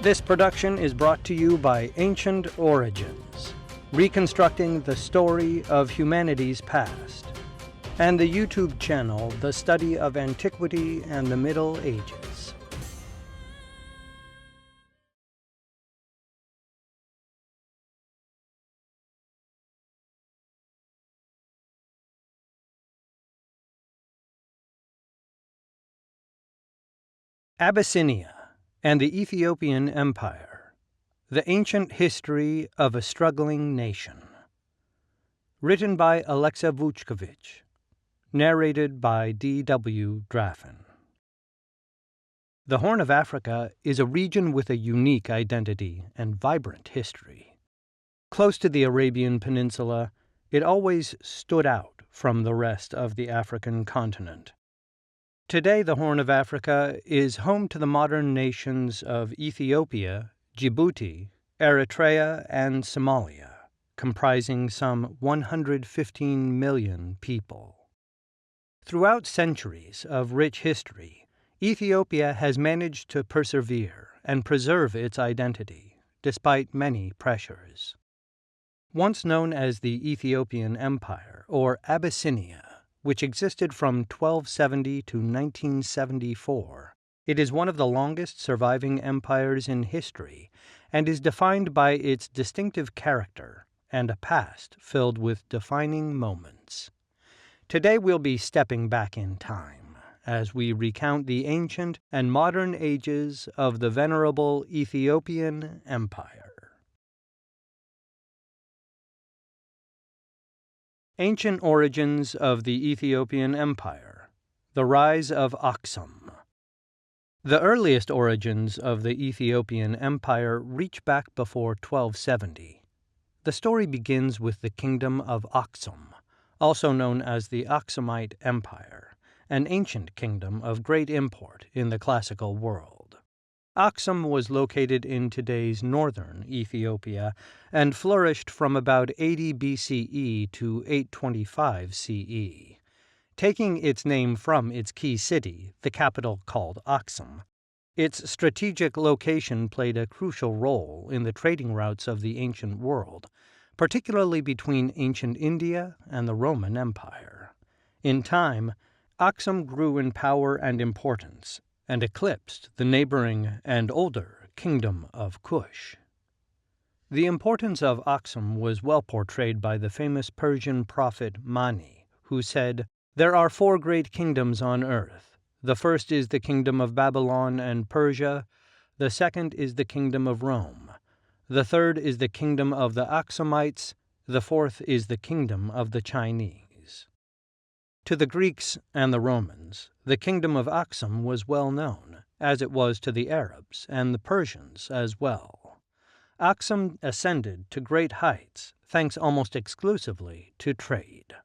This production is brought to you by Ancient Origins, reconstructing the story of humanity's past, and the YouTube channel, The Study of Antiquity and the Middle Ages. Abyssinia and the Ethiopian Empire, the ancient history of a struggling nation. Written by Alexa Vuchkovich. Narrated by D.W. Draffin. The Horn of Africa is a region with a unique identity and vibrant history. Close to the Arabian Peninsula, it always stood out from the rest of the African continent. Today, the Horn of Africa is home to the modern nations of Ethiopia, Djibouti, Eritrea, and Somalia, comprising some 115 million people. Throughout centuries of rich history, Ethiopia has managed to persevere and preserve its identity, despite many pressures. Once known as the Ethiopian Empire, or Abyssinia, which existed from 1270 to 1974, it is one of the longest surviving empires in history and is defined by its distinctive character and a past filled with defining moments. Today we'll be stepping back in time as we recount the ancient and modern ages of the venerable Ethiopian Empire. Ancient origins of the Ethiopian Empire. The rise of Aksum. The earliest origins of the Ethiopian Empire reach back before 1270. The story begins with the kingdom of Aksum, also known as the Aksumite Empire, an ancient kingdom of great import in the classical world. Aksum was located in today's northern Ethiopia and flourished from about 80 BCE to 825 CE. Taking its name from its key city, the capital called Aksum, its strategic location played a crucial role in the trading routes of the ancient world, particularly between ancient India and the Roman Empire. In time, Aksum grew in power and importance, and eclipsed the neighboring and older kingdom of Kush. The importance of Aksum was well portrayed by the famous Persian prophet Mani, who said, "There are 4 great kingdoms on earth. The first is the kingdom of Babylon and Persia, the second is the kingdom of Rome, the third is the kingdom of the Aksumites, the fourth is the kingdom of the Chinese." To the Greeks and the Romans, the kingdom of Aksum was well known, as it was to the Arabs and the Persians as well. Aksum ascended to great heights thanks almost exclusively to trade.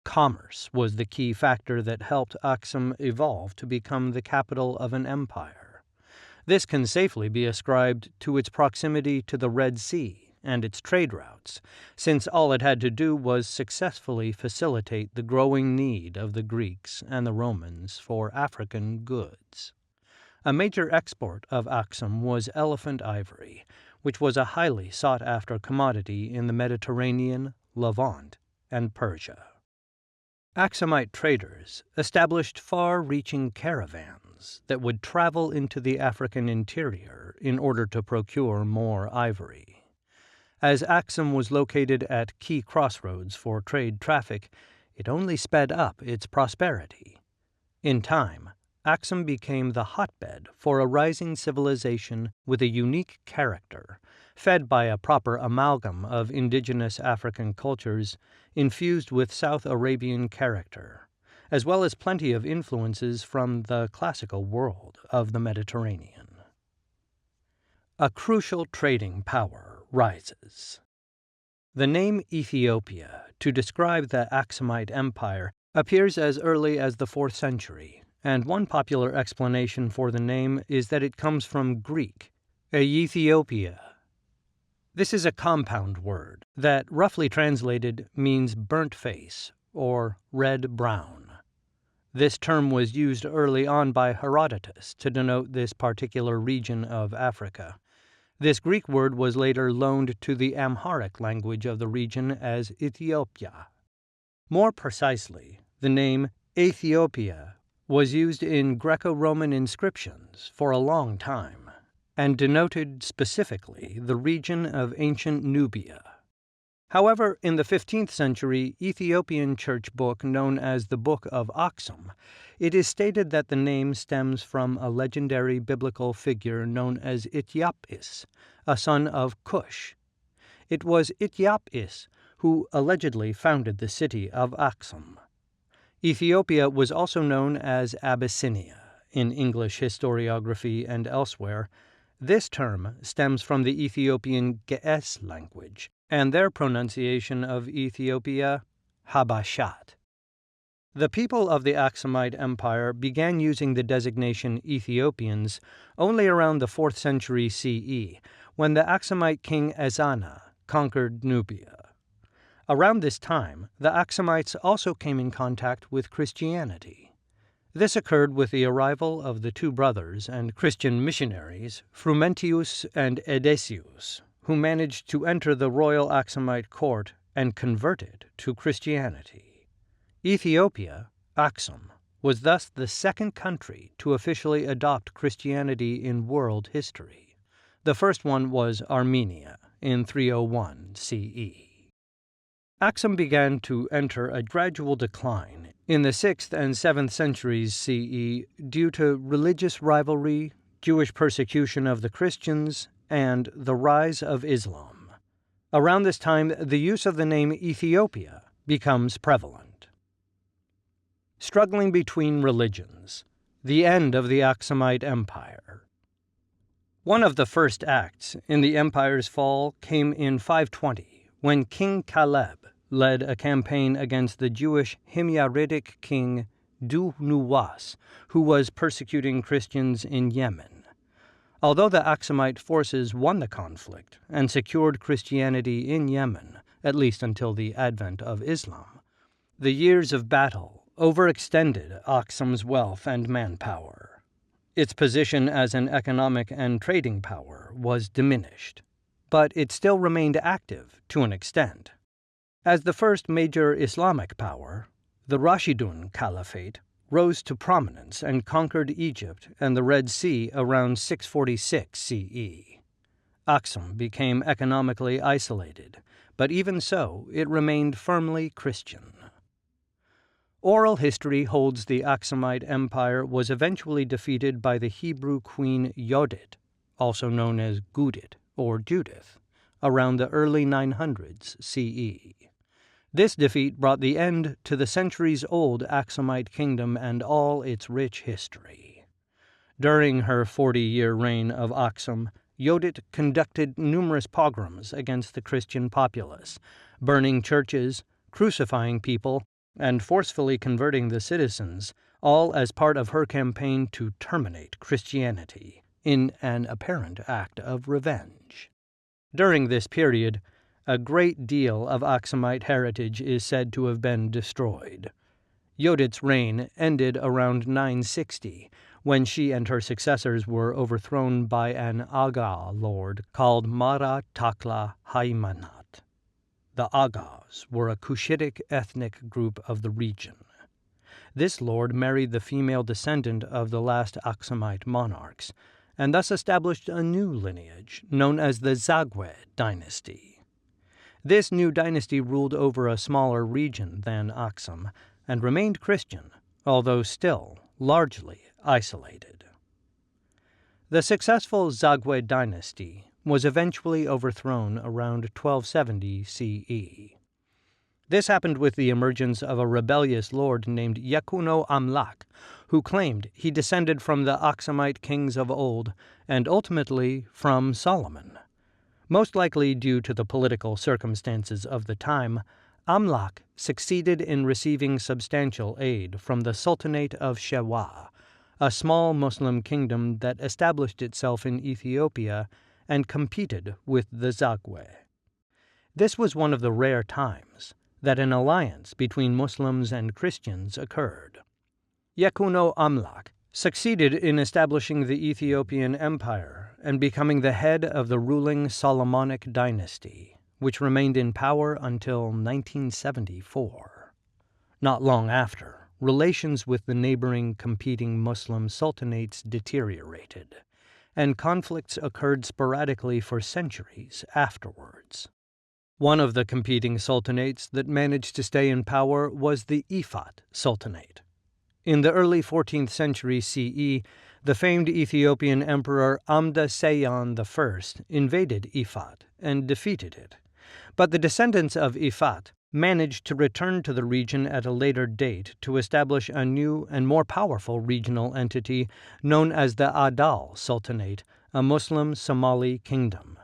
Commerce was the key factor that helped Aksum evolve to become the capital of an empire. This can safely be ascribed to its proximity to the Red Sea and its trade routes, since all it had to do was successfully facilitate the growing need of the Greeks and the Romans for African goods. A major export of Aksum was elephant ivory, which was a highly sought-after commodity in the Mediterranean, Levant, and Persia. Aksumite traders established far-reaching caravans that would travel into the African interior in order to procure more ivory. As Aksum was located at key crossroads for trade traffic, it only sped up its prosperity. In time, Aksum became the hotbed for a rising civilization with a unique character, fed by a proper amalgam of indigenous African cultures infused with South Arabian character, as well as plenty of influences from the classical world of the Mediterranean. A crucial trading power rises. The name Ethiopia, to describe the Aksumite Empire, appears as early as the 4th century, and one popular explanation for the name is that it comes from Greek, Ethiopia. This is a compound word that, roughly translated, means burnt face or red-brown. This term was used early on by Herodotus to denote this particular region of Africa. This Greek word was later loaned to the Amharic language of the region as Ethiopia. More precisely, the name Ethiopia was used in Greco-Roman inscriptions for a long time, and denoted specifically the region of ancient Nubia. However, in the 15th century Ethiopian church book known as the Book of Aksum, it is stated that the name stems from a legendary biblical figure known as Ithiopis, a son of Cush. It was Ithiopis who allegedly founded the city of Aksum. Ethiopia was also known as Abyssinia in English historiography and elsewhere. This term stems from the Ethiopian Ge'ez language and their pronunciation of Ethiopia, Habashat. The people of the Aksumite Empire began using the designation Ethiopians only around the 4th century CE, when the Aksumite king Ezana conquered Nubia. Around this time, the Aksumites also came in contact with Christianity. This occurred with the arrival of the two brothers and Christian missionaries, Frumentius and Edesius, who managed to enter the royal Aksumite court and convert it to Christianity. Ethiopia, Aksum, was thus the second country to officially adopt Christianity in world history. The first one was Armenia in 301 CE. Aksum began to enter a gradual decline in the 6th and 7th centuries CE due to religious rivalry, Jewish persecution of the Christians, and the rise of Islam. Around this time, the use of the name Ethiopia becomes prevalent. Struggling between religions, the end of the Aksumite Empire. One of the first acts in the empire's fall came in 520, when King Caleb led a campaign against the Jewish Himyaritic king Du-Nuwas, who was persecuting Christians in Yemen. Although the Aksumite forces won the conflict and secured Christianity in Yemen, at least until the advent of Islam, the years of battle overextended Aksum's wealth and manpower. Its position as an economic and trading power was diminished, but it still remained active to an extent. As the first major Islamic power, the Rashidun Caliphate rose to prominence and conquered Egypt and the Red Sea around 646 CE. Aksum became economically isolated, but even so, it remained firmly Christian. Oral history holds the Aksumite Empire was eventually defeated by the Hebrew queen Yodit, also known as Gudit or Judith, around the early 900s CE. This defeat brought the end to the centuries-old Aksumite kingdom and all its rich history. During her 40-year reign of Aksum, Yodit conducted numerous pogroms against the Christian populace, burning churches, crucifying people, and forcefully converting the citizens, all as part of her campaign to terminate Christianity, in an apparent act of revenge. During this period, a great deal of Aksumite heritage is said to have been destroyed. Yodit's reign ended around 960, when she and her successors were overthrown by an Aga lord called Mara Takla Haymanat. The Agas were a Cushitic ethnic group of the region. This lord married the female descendant of the last Aksumite monarchs, and thus established a new lineage known as the Zagwe Dynasty. This new dynasty ruled over a smaller region than Aksum and remained Christian, although still largely isolated. The successful Zagwe Dynasty was eventually overthrown around 1270 CE. This happened with the emergence of a rebellious lord named Yakuno Amlak, who claimed he descended from the Aksumite kings of old and ultimately from Solomon. Most likely due to the political circumstances of the time, Amlak succeeded in receiving substantial aid from the Sultanate of Shewa, a small Muslim kingdom that established itself in Ethiopia and competed with the Zagwe. This was one of the rare times that an alliance between Muslims and Christians occurred. Yekuno Amlak succeeded in establishing the Ethiopian Empire and becoming the head of the ruling Solomonic dynasty, which remained in power until 1974. Not long after, relations with the neighboring competing Muslim sultanates deteriorated, and conflicts occurred sporadically for centuries afterwards. One of the competing sultanates that managed to stay in power was the Ifat Sultanate. In the early 14th century CE, the famed Ethiopian emperor Amda Seyon I invaded Ifat and defeated it. But the descendants of Ifat managed to return to the region at a later date to establish a new and more powerful regional entity known as the Adal Sultanate, a Muslim Somali kingdom.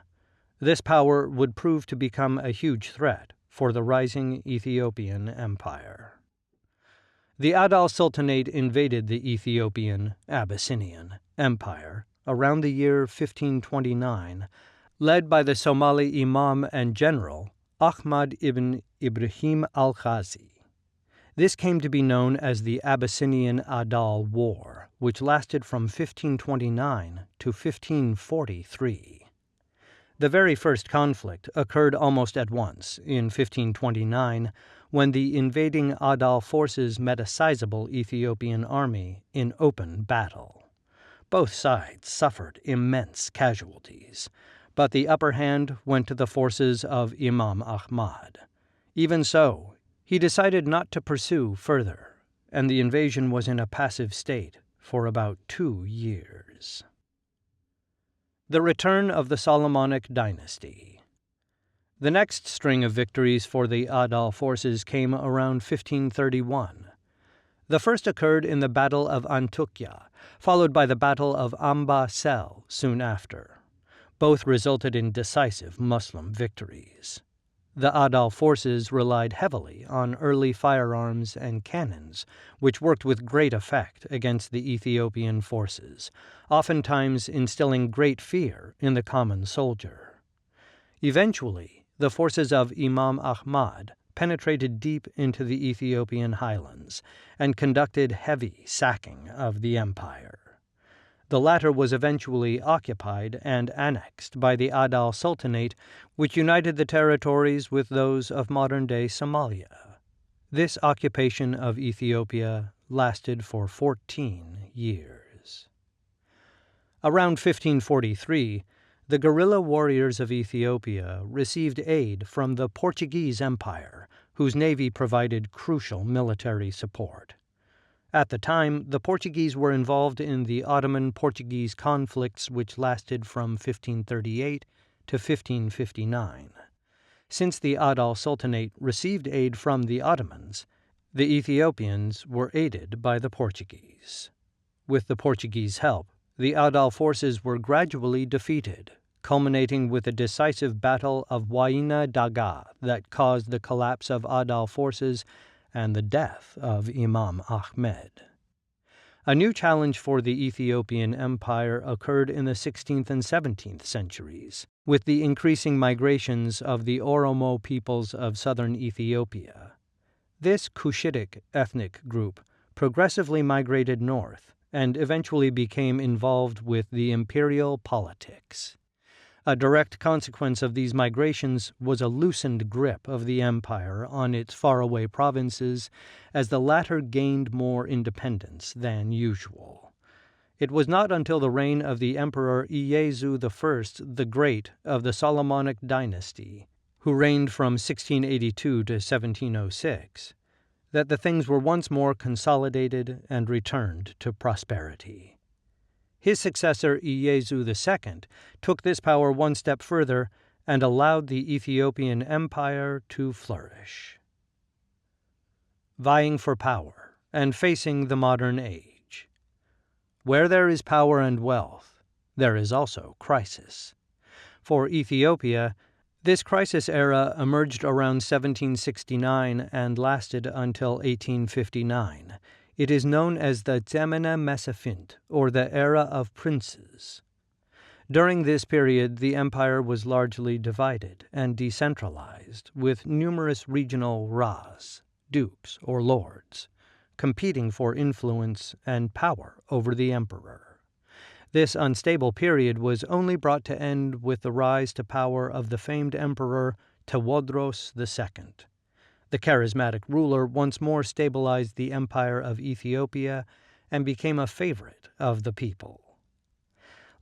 This power would prove to become a huge threat for the rising Ethiopian Empire. The Adal Sultanate invaded the Ethiopian Abyssinian Empire around the year 1529, led by the Somali imam and general Ahmad ibn Ibrahim al-Ghazi. This came to be known as the Abyssinian-Adal War, which lasted from 1529 to 1543. The very first conflict occurred almost at once, in 1529, when the invading Adal forces met a sizable Ethiopian army in open battle. Both sides suffered immense casualties, but the upper hand went to the forces of Imam Ahmad. Even so, he decided not to pursue further, and the invasion was in a passive state for about 2 years. The return of the Solomonic dynasty. The next string of victories for the Adal forces came around 1531. The first occurred in the Battle of Antukya, followed by the Battle of Amba Sel soon after. Both resulted in decisive Muslim victories. The Adal forces relied heavily on early firearms and cannons, which worked with great effect against the Ethiopian forces, oftentimes instilling great fear in the common soldier. Eventually, the forces of Imam Ahmad penetrated deep into the Ethiopian highlands and conducted heavy sacking of the empire. The latter was eventually occupied and annexed by the Adal Sultanate, which united the territories with those of modern-day Somalia. This occupation of Ethiopia lasted for 14 years. Around 1543, the guerrilla warriors of Ethiopia received aid from the Portuguese Empire, whose navy provided crucial military support. At the time, the Portuguese were involved in the Ottoman-Portuguese conflicts which lasted from 1538 to 1559. Since the Adal Sultanate received aid from the Ottomans, the Ethiopians were aided by the Portuguese. With the Portuguese help, the Adal forces were gradually defeated, culminating with a decisive battle of Waina Daga that caused the collapse of Adal forces and the death of Imam Ahmed. A new challenge for the Ethiopian Empire occurred in the 16th and 17th centuries, with the increasing migrations of the Oromo peoples of southern Ethiopia. This Cushitic ethnic group progressively migrated north and eventually became involved with the imperial politics. A direct consequence of these migrations was a loosened grip of the empire on its faraway provinces as the latter gained more independence than usual. It was not until the reign of the Emperor Iyezu I the Great of the Solomonic dynasty, who reigned from 1682 to 1706, that the things were once more consolidated and returned to prosperity. His successor Iyezu II took this power one step further and allowed the Ethiopian Empire to flourish. Vying for power and facing the modern age. Where there is power and wealth, there is also crisis. For Ethiopia, this crisis era emerged around 1769 and lasted until 1859. It is known as the Zemene Mesafint, or the Era of Princes. During this period, the empire was largely divided and decentralized, with numerous regional ras, dukes, or lords, competing for influence and power over the emperor. This unstable period was only brought to end with the rise to power of the famed emperor Tewodros II. The charismatic ruler once more stabilized the empire of Ethiopia and became a favorite of the people.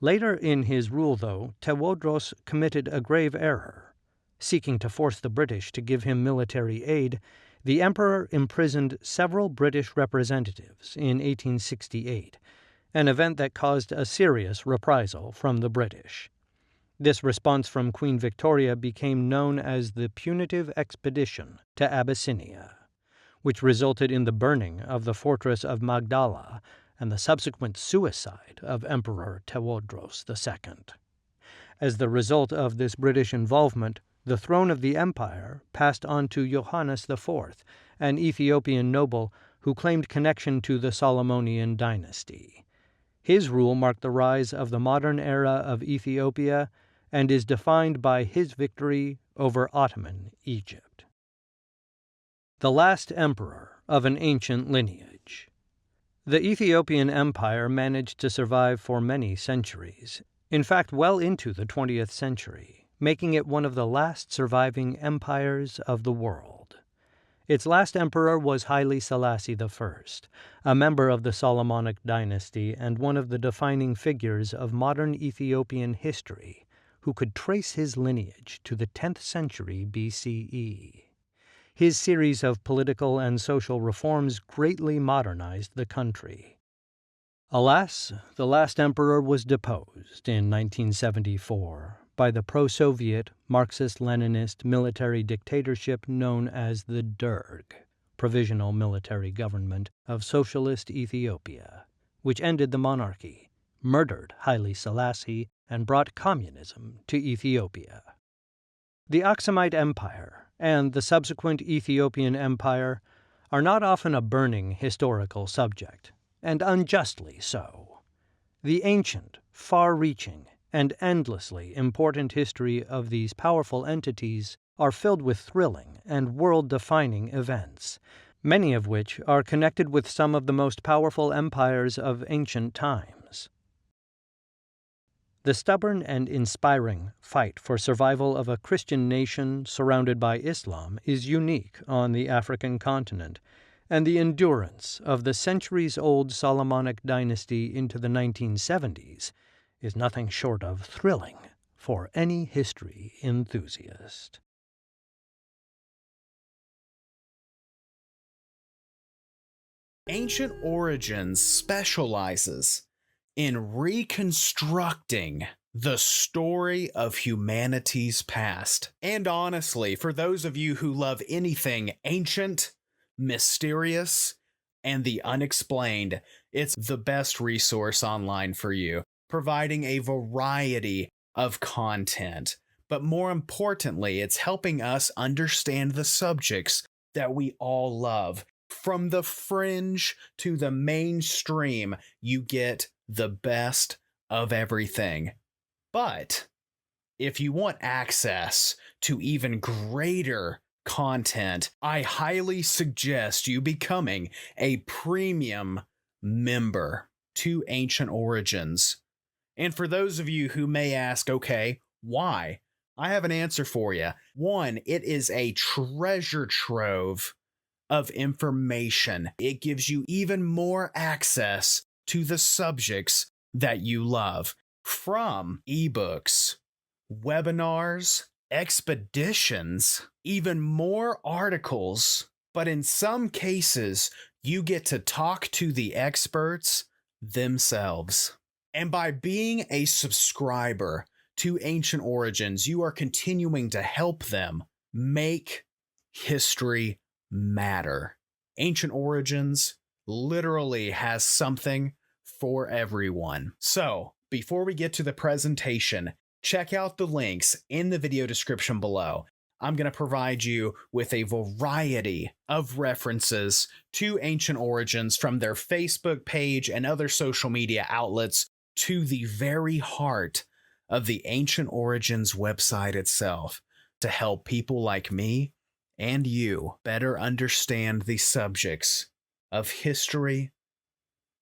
Later in his rule, though, Tewodros committed a grave error. Seeking to force the British to give him military aid, the emperor imprisoned several British representatives in 1868, an event that caused a serious reprisal from the British. This response from Queen Victoria became known as the Punitive Expedition to Abyssinia, which resulted in the burning of the fortress of Magdala and the subsequent suicide of Emperor Tewodros II. As the result of this British involvement, the throne of the empire passed on to Johannes IV, an Ethiopian noble who claimed connection to the Solomonian dynasty. His rule marked the rise of the modern era of Ethiopia and is defined by his victory over Ottoman Egypt. The last emperor of an ancient lineage. The Ethiopian Empire managed to survive for many centuries, in fact well into the 20th century, making it one of the last surviving empires of the world. Its last emperor was Haile Selassie I, a member of the Solomonic dynasty and one of the defining figures of modern Ethiopian history, who could trace his lineage to the 10th century BCE. His series of political and social reforms greatly modernized the country. Alas, the last emperor was deposed in 1974 by the pro-Soviet Marxist-Leninist military dictatorship known as the Derg, Provisional Military Government of Socialist Ethiopia, which ended the monarchy, murdered Haile Selassie, and brought communism to Ethiopia. The Aksumite Empire and the subsequent Ethiopian Empire are not often a burning historical subject, and unjustly so. The ancient, far-reaching, and endlessly important history of these powerful entities are filled with thrilling and world-defining events, many of which are connected with some of the most powerful empires of ancient times. The stubborn and inspiring fight for survival of a Christian nation surrounded by Islam is unique on the African continent, and the endurance of the centuries-old Solomonic dynasty into the 1970s is nothing short of thrilling for any history enthusiast. Ancient Origins specializes in reconstructing the story of humanity's past. And honestly, for those of you who love anything ancient, mysterious, and the unexplained, it's the best resource online for you, providing a variety of content. But more importantly, it's helping us understand the subjects that we all love. From the fringe to the mainstream, you get the best of everything. But if you want access to even greater content, I highly suggest you becoming a premium member to Ancient Origins. And for those of you who may ask, okay, why? I have an answer for you. One, it is a treasure trove of information. It gives you even more access to the subjects that you love, from ebooks, webinars, expeditions, even more articles. But in some cases, you get to talk to the experts themselves. And by being a subscriber to Ancient Origins, you are continuing to help them make history matter. Ancient Origins literally has something for everyone. So, before we get to the presentation, check out the links in the video description below. I'm going to provide you with a variety of references to Ancient Origins, from their Facebook page and other social media outlets to the very heart of the Ancient Origins website itself, to help people like me and you better understand the subjects of history,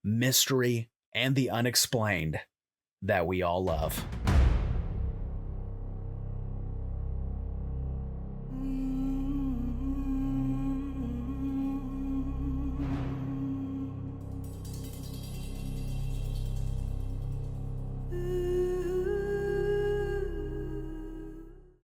mystery, and the unexplained that we all love.